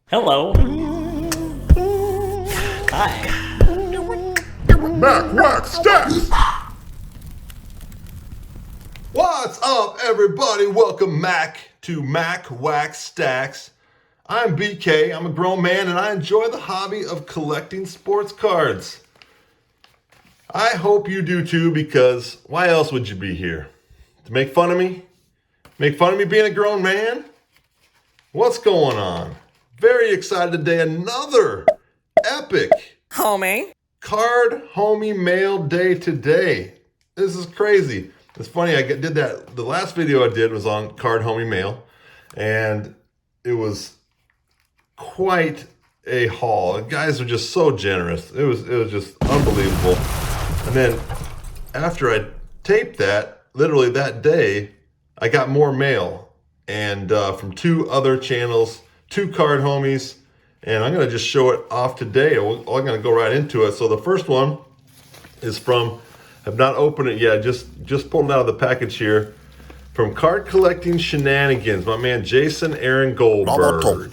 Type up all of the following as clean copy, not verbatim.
Hello. Hi. Mac Wax Stacks! What's up, everybody? Welcome to Mac Wax Stacks. I'm BK. I'm a grown man and I enjoy the hobby of collecting sports cards. I hope you do too, because why else would you be here? To make fun of me? Make fun of me being a grown man? What's going on? Very excited today. Another epic Homie. Card Homie Mail Day today. This is crazy. It's funny, I did that. The last video I did was on Card Homie Mail, and it was quite a haul. The guys are just so generous. It was just unbelievable. And then after I taped that, literally that day, I got more mail, and from two other channels, two card homies, and I'm gonna just show it off today. I'm gonna go right into it. So the first one is from, have not opened it yet, just pulled it out of the package here, from Card Collecting Shenanigans, my man Jason Aaron Goldberg.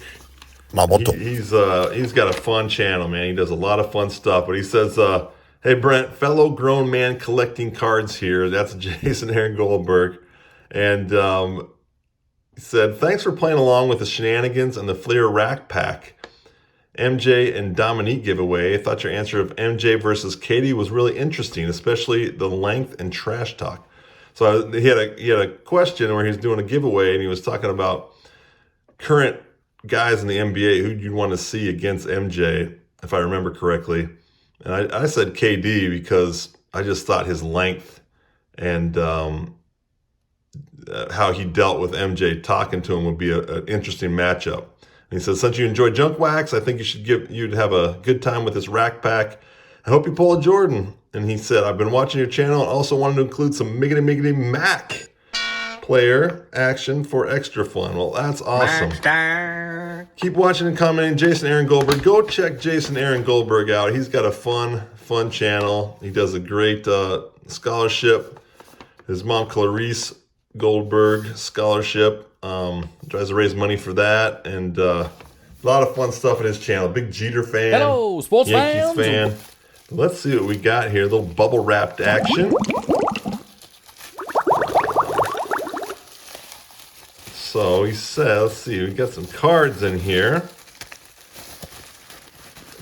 He's got a fun channel, man. He does a lot of fun stuff, but he says, hey Brent, fellow grown man collecting cards here. That's Jason Aaron Goldberg. And he said, thanks for playing along with the shenanigans and the Fleer rack pack MJ and Dominique giveaway. I thought your answer of MJ versus Katie was really interesting, especially the length and trash talk. So he had a question where he's doing a giveaway, and he was talking about current guys in the NBA who you'd want to see against MJ, if I remember correctly. And I said KD because I just thought his length and how he dealt with MJ talking to him would be an interesting matchup. And he says, since you enjoy junk wax, I think you'd have a good time with this rack pack. I hope you pull a Jordan. And he said, I've been watching your channel and also wanted to include some Miggity Mac player action for extra fun. Well, that's awesome. Keep watching and commenting. Jason Aaron Goldberg. Go check Jason Aaron Goldberg out. He's got a fun channel. He does a great scholarship. His mom, Clarice Goldberg Scholarship. Tries to raise money for that, and a lot of fun stuff in his channel. Big Jeter fan. Hello, sports Yankees fans. fan. Let's see what we got here. A little bubble wrapped action. So he says, let's see, we got some cards in here.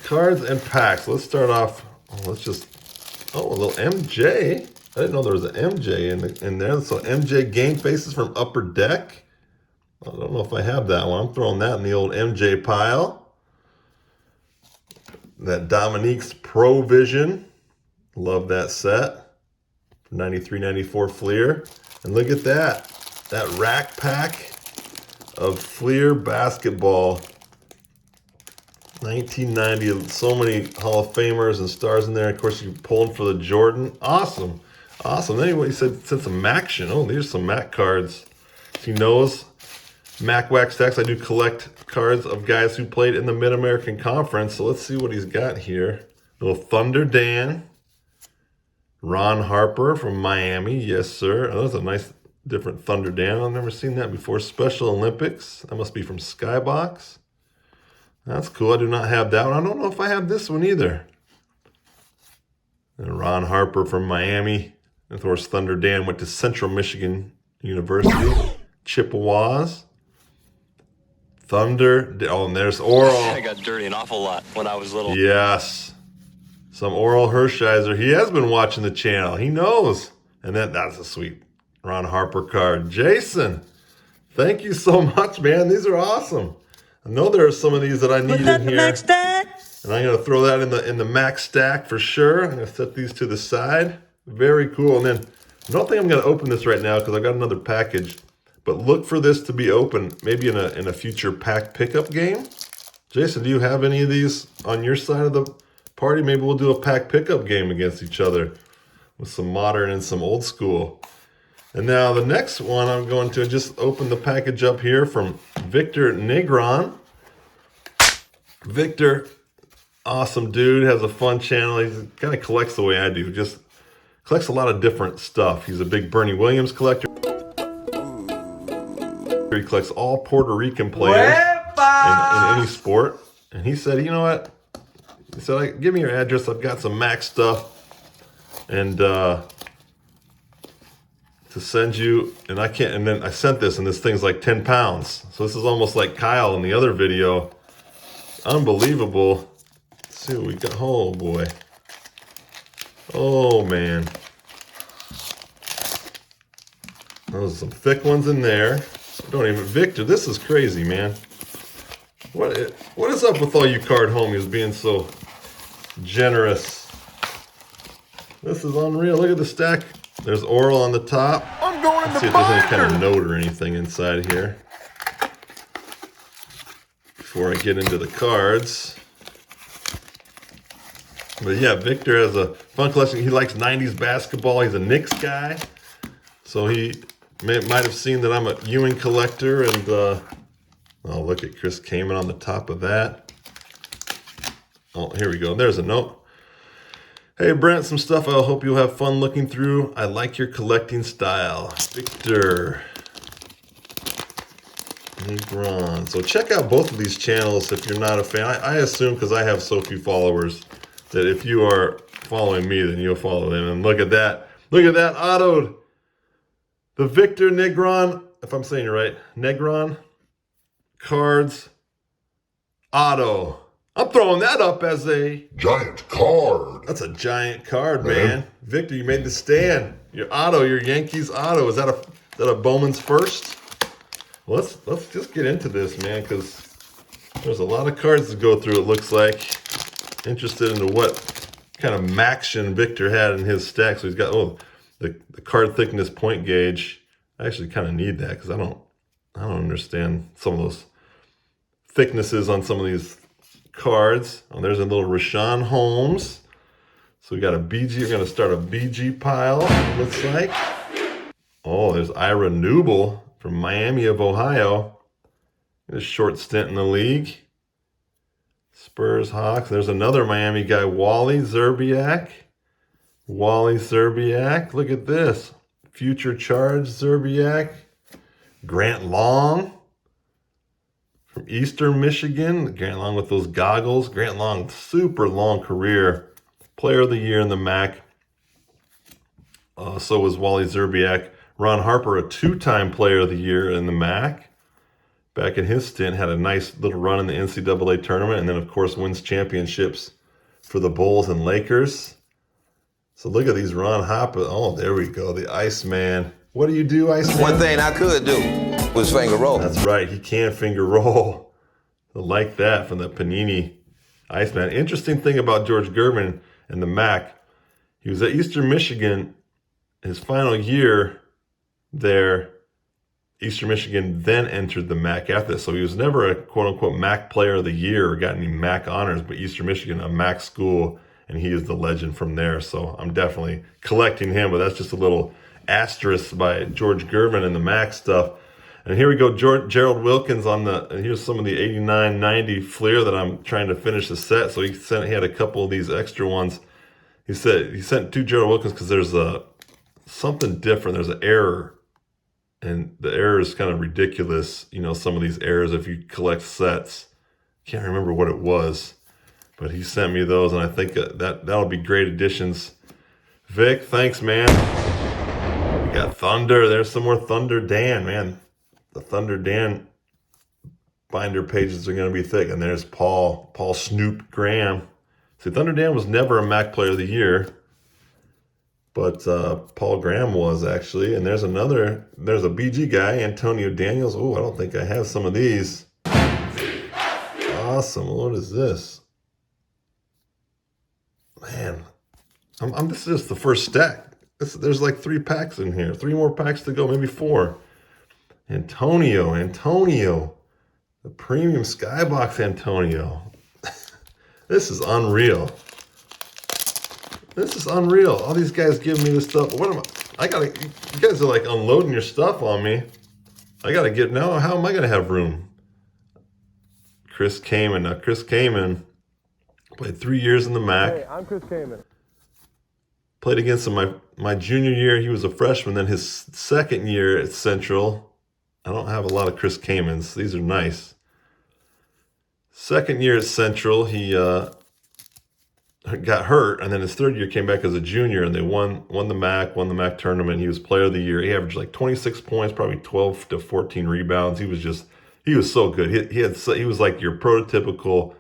Cards and packs. Let's start off. A little MJ. I didn't know there was an MJ in there. So MJ game faces from Upper Deck. I don't know if I have that one. I'm throwing that in the old MJ pile. That Dominique's Pro Vision. Love that set. 93-94 Fleer. And look at that. That rack pack of Fleer basketball. 1990. So many Hall of Famers and stars in there. Of course, you pulled for the Jordan. Awesome. Awesome. Anyway, he said some action. Oh, these are some Mac cards. He knows Mac Wax Stacks. I do collect cards of guys who played in the Mid-American Conference. So let's see what he's got here. Little Thunder Dan. Ron Harper from Miami. Yes, sir. Oh, that's a nice, different Thunder Dan. I've never seen that before. Special Olympics. That must be from Skybox. That's cool. I do not have that one. I don't know if I have this one either. And Ron Harper from Miami. Of course, Thunder Dan went to Central Michigan University. Chippewas. Thunder. Oh, and there's Oral. I got dirty an awful lot when I was little. Yes. Some Oral Hershiser. He has been watching the channel. He knows. And that's a sweet Ron Harper card. Jason, thank you so much, man. These are awesome. I know there are some of these that I need in here. Mac stack. And I'm going to throw that in the Mac stack for sure. I'm going to set these to the side. Very cool. And then I don't think I'm going to open this right now because I got another package. But look for this to be open maybe in a future pack pickup game. Jason, do you have any of these on your side of the party? Maybe we'll do a pack pickup game against each other with some modern and some old school. And now the next one, I'm going to just open the package up here from Victor Negron. Victor, awesome dude, has a fun channel. He kind of collects the way I do, just collects a lot of different stuff. He's a big Bernie Williams collector. He collects all Puerto Rican players. in any sport. And he said, you know what? He said, give me your address. I've got some Mac stuff. And to send you, and I can't, and then I sent this, and this thing's like 10 pounds. So this is almost like Kyle in the other video. Unbelievable. Let's see what we got. Oh boy. Oh man. Those are some thick ones in there. Don't even, Victor, this is crazy, man. What is up with all you card homies being so generous? This is unreal. Look at the stack. There's Oral on the top. I'm going in the See if there's any kind of note or anything inside here. Before I get into the cards. But yeah, Victor has a fun collection. He likes 90s basketball. He's a Knicks guy. So he might have seen that I'm a Ewing collector. And oh, look at Chris Kaman on the top of that. Oh, here we go. There's a note. Hey Brent, some stuff I hope you'll have fun looking through. I like your collecting style. Victor. Negron. So check out both of these channels if you're not a fan. I assume, because I have so few followers, that if you are following me, then you'll follow them. And look at that. Look at that autoed. The Victor Negron, if I'm saying it right, Negron cards auto. I'm throwing that up as a giant card. That's a giant card, man. Victor, you made the stand. Your auto, your Yankees auto. Is that a Bowman's first? Well, let's just get into this, man, because there's a lot of cards to go through, it looks like. Interested into what kind of Maction Victor had in his stack. So he's got the card thickness point gauge. I actually kind of need that because I don't understand some of those thicknesses on some of these cards. Oh, there's a little Rashawn Holmes. So we got a BG. We're going to start a BG pile, it looks like. Oh, there's Ira Newble from Miami of Ohio. A short stint in the league. Spurs, Hawks. There's another Miami guy, Wally Zerbiak. Wally Zerbiak. Look at this. Future Charge Zerbiak. Grant Long from Eastern Michigan. Grant Long with those goggles. Grant Long, super long career. Player of the Year in the MAC. So was Wally Zerbiak. Ron Harper, a two-time Player of the Year in the MAC. Back in his stint, had a nice little run in the NCAA tournament, and then, of course, wins championships for the Bulls and Lakers. So look at these Ron Harper. Oh, there we go, the Iceman. What do you do, Iceman? One thing I could do was finger roll. That's right, he can finger roll. I like that from the Panini Iceman. Interesting thing about George Gervin and the MAC, he was at Eastern Michigan his final year there. Eastern Michigan then entered the MAC after this. So he was never a quote-unquote MAC Player of the Year or got any MAC honors, but Eastern Michigan, a MAC school, and he is the legend from there. So I'm definitely collecting him, but that's just a little asterisk by George Gervin and the MAC stuff. And here we go, Gerald Wilkins on the, and here's some of the 89-90 Fleer that I'm trying to finish the set. So he had a couple of these extra ones. He said he sent two Gerald Wilkins because there's something different. There's an error. And the error is kind of ridiculous. You know, some of these errors, if you collect sets, can't remember what it was, but he sent me those, and I think that'll be great additions. Vic, thanks, man. We got Thunder. There's some more Thunder Dan, man. The Thunder Dan binder pages are going to be thick. And there's Paul Snoop Graham. See, Thunder Dan was never a MAC Player of the Year. But Paul Graham was actually. And there's a BG guy, Antonio Daniels. Oh, I don't think I have some of these. Awesome. What is this? Man, this is just the first stack. There's like 3 packs in here. 3 more packs to go, maybe 4. Antonio. The premium skybox Antonio. This is unreal. This is unreal. All these guys giving me this stuff. What am I? You guys are like unloading your stuff on me. I gotta get, now how am I gonna have room? Chris Kaman. Now Chris Kaman played 3 years in the MAC. Hey, I'm Chris Kaman. Played against him my junior year. He was a freshman. Then his second year at Central. I don't have a lot of Chris Kamans. These are nice. Second year at Central, he got hurt, and then his third year came back as a junior, and they won the MAC tournament. He was player of the year. He averaged like 26 points, probably 12 to 14 rebounds. He was so good. He was like your prototypical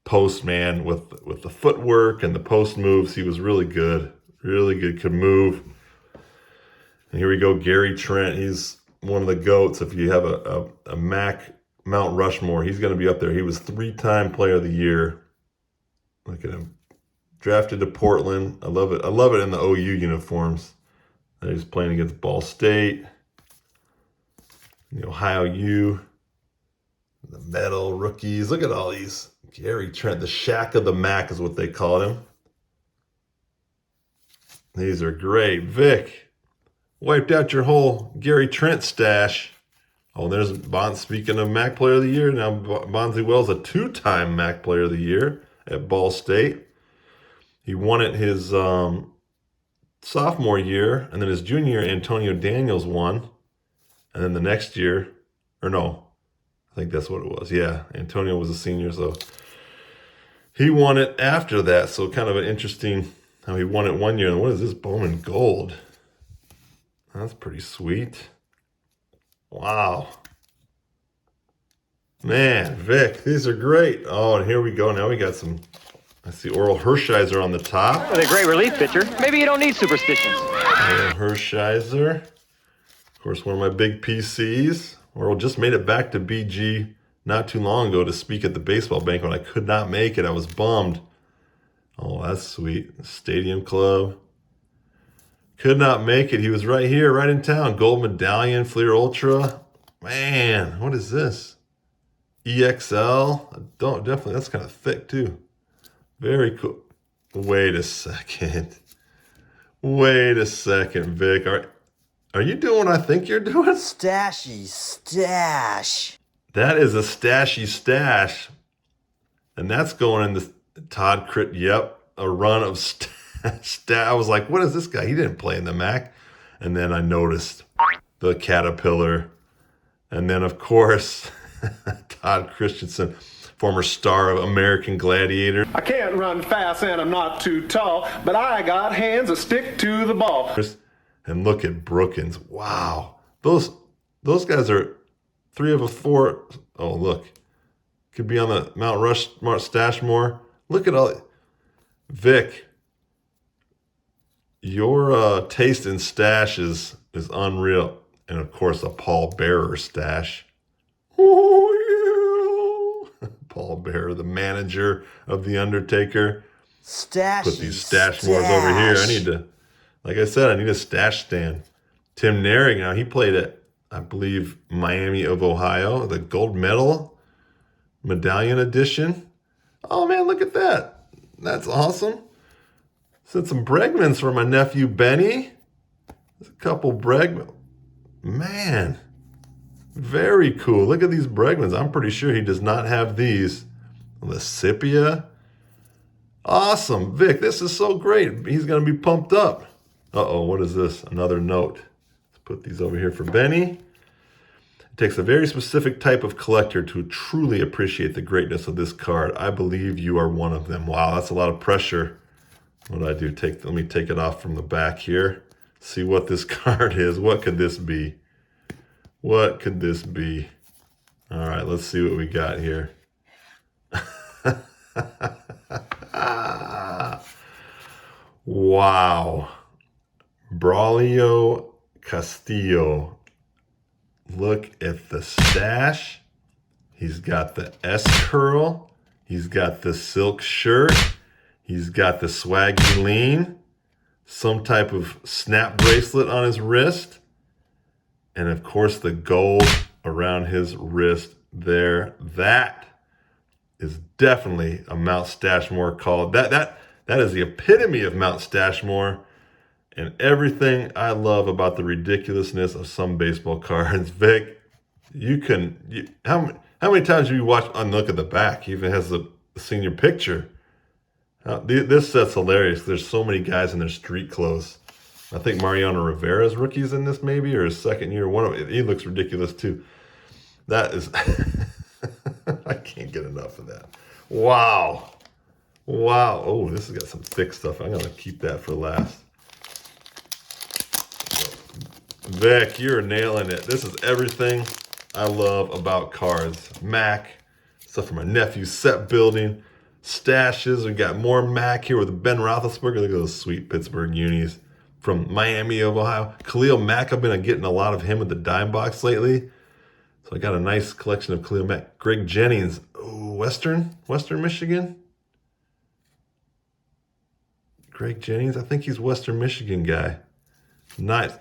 post man with the footwork and the post moves. He was really good, could move. And here we go, Gary Trent. He's one of the GOATs. If you have a MAC Mount Rushmore, he's going to be up there. He was 3-time player of the year. Look at him. Drafted to Portland. I love it. I love it in the OU uniforms. He's playing against Ball State, the Ohio U, the Metal rookies. Look at all these. Gary Trent, the Shaq of the MAC is what they called him. These are great. Vic, wiped out your whole Gary Trent stash. Oh, there's Bond. Speaking of MAC Player of the Year, now Bonzi Wells, a 2-time MAC Player of the Year at Ball State. He won it his sophomore year, and then his junior year, Antonio Daniels won. And then the next year, or no, I think that's what it was. Yeah, Antonio was a senior, so he won it after that. So kind of an interesting how he won it one year. And what is this, Bowman Gold? That's pretty sweet. Wow. Man, Vic, these are great. Oh, and here we go. Now we got some... I see Oral Hershiser on the top. With a great relief pitcher, maybe you don't need superstitions. Oral Hershiser. Of course, one of my big PCs. Oral just made it back to BG not too long ago to speak at the baseball banquet. I could not make it. I was bummed. Oh, that's sweet. Stadium Club. Could not make it. He was right here, right in town. Gold Medallion, Fleer Ultra. Man, what is this? EXL. Definitely, that's kind of thick too. Very cool. Wait a second. Vic. Are you doing what I think you're doing? Stashy stash. That is a stashy stash. And that's going in the Todd Crit. Yep. A run of I was like, what is this guy? He didn't play in the MAC. And then I noticed the Caterpillar. And then, of course, Todd Christensen, former star of American Gladiator. I can't run fast and I'm not too tall, but I got hands that stick to the ball. And look at Brookins. Wow. Those guys are 3 of 4. Oh, look. Could be on the Mount Stashmore. Look at all. Vic, your taste in stash is unreal. And, of course, a Paul Bearer stash. Oh, yeah. Paul Bearer, the manager of The Undertaker. Stash. Put these stash mores over here. I need to, like I said, I need a stash stand. Tim Naring, now he played at, I believe, Miami of Ohio, the gold medallion edition. Oh man, look at that. That's awesome. Sent some Bregmans for my nephew Benny. There's a couple Bregman. Man, very cool. Look at these Bregmans. I'm pretty sure he does not have these. Lasipia. Awesome. Vic, this is so great. He's going to be pumped up. Uh-oh, what is this? Another note. Let's put these over here for Benny. It takes a very specific type of collector to truly appreciate the greatness of this card. I believe you are one of them. Wow, that's a lot of pressure. What do I do? Let me take it off from the back here. See what this card is. What could this be? What could this be? All right, let's see what we got here. Wow. Braulio Castillo. Look at the stash. He's got the S curl. He's got the silk shirt. He's got the swaggy lean. Some type of snap bracelet on his wrist. And of course the gold around his wrist there. That is definitely a Mount Stashmore call. That is the epitome of Mount Stashmore and everything I love about the ridiculousness of some baseball cards. Vic, how many times have you watched look at the back? He even has the senior picture. This set's hilarious. There's so many guys in their street clothes. I think Mariano Rivera's rookie's in this maybe, or his second year. He looks ridiculous too. That is I can't get enough of that. Wow. Wow. Oh, this has got some thick stuff. I'm going to keep that for last. Vic, you're nailing it. This is everything I love about cars. Mac, stuff for my nephew's set building, stashes. We got more Mac here with Ben Roethlisberger. Look at those sweet Pittsburgh unis from Miami of Ohio. Khalil Mack, I've been getting a lot of him at the dime box lately. So I got a nice collection of Khalil Mack. Greg Jennings, oh, Western Michigan. Greg Jennings, I think he's Western Michigan guy. Nice.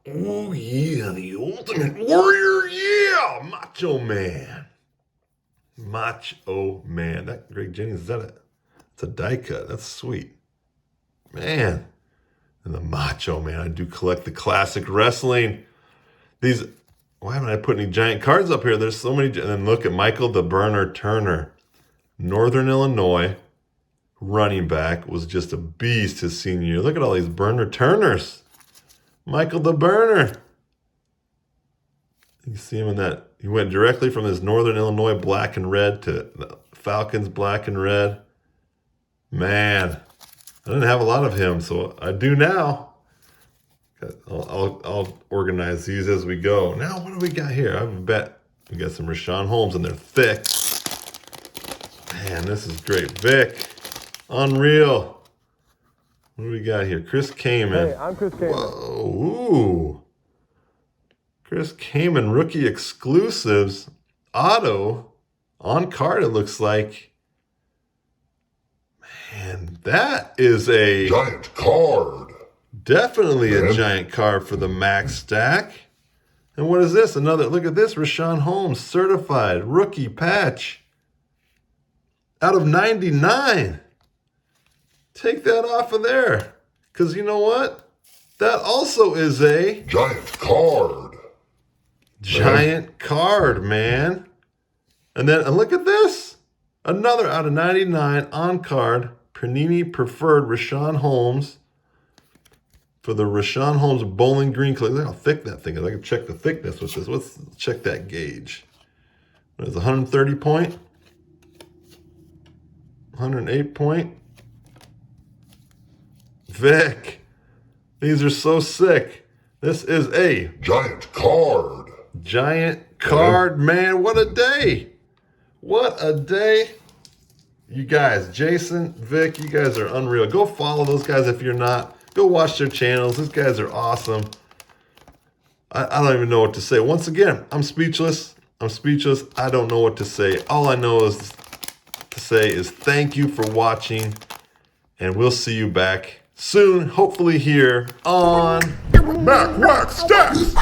Oh yeah, the Ultimate Warrior. Yeah, Macho Man. Macho Man. That Greg Jennings, is that it? It's a die cut. That's sweet. Man. And the Macho Man. I do collect the classic wrestling. These, why haven't I put any giant cards up here? There's so many. And then look at Michael the Burner Turner. Northern Illinois running back, was just a beast his senior year. Look at all these Burner Turners. Michael the Burner. You see him in that. He went directly from his Northern Illinois black and red to the Falcons black and red. Man, I didn't have a lot of him, so I do now. I'll organize these as we go. Now, what do we got here? I bet we got some Rashawn Holmes, and they're thick. Man, this is great. Vic. Unreal. What do we got here? Chris Kaman. Hey, I'm Chris Kaman. Whoa, ooh. Chris Kaman, rookie exclusives. Auto. On card, it looks like. Man, that is a... giant card. Definitely a giant card for the Max stack. And what is this? Another, look at this. Rashawn Holmes, certified rookie patch. Out of 99. Take that off of there. Because you know what? That also is a giant card. Giant card, man. And then and look at this. Another out of 99 on card. Panini preferred Rashawn Holmes. For the Rashawn Holmes Bowling Green collection. Look how thick that thing is. I can check the thickness with this. Let's check that gauge. What is it, 130 point? 108 point? Vic, these are so sick. This is a giant card. Giant card, man. What a day. What a day. You guys, Jason, Vic, you guys are unreal. Go follow those guys if you're not. Go watch their channels. These guys are awesome. I don't even know what to say. Once again, I'm speechless. I'm speechless. I don't know what to say. All I know is to say is thank you for watching. And we'll see you back soon, hopefully here on Mac Wax Stacks.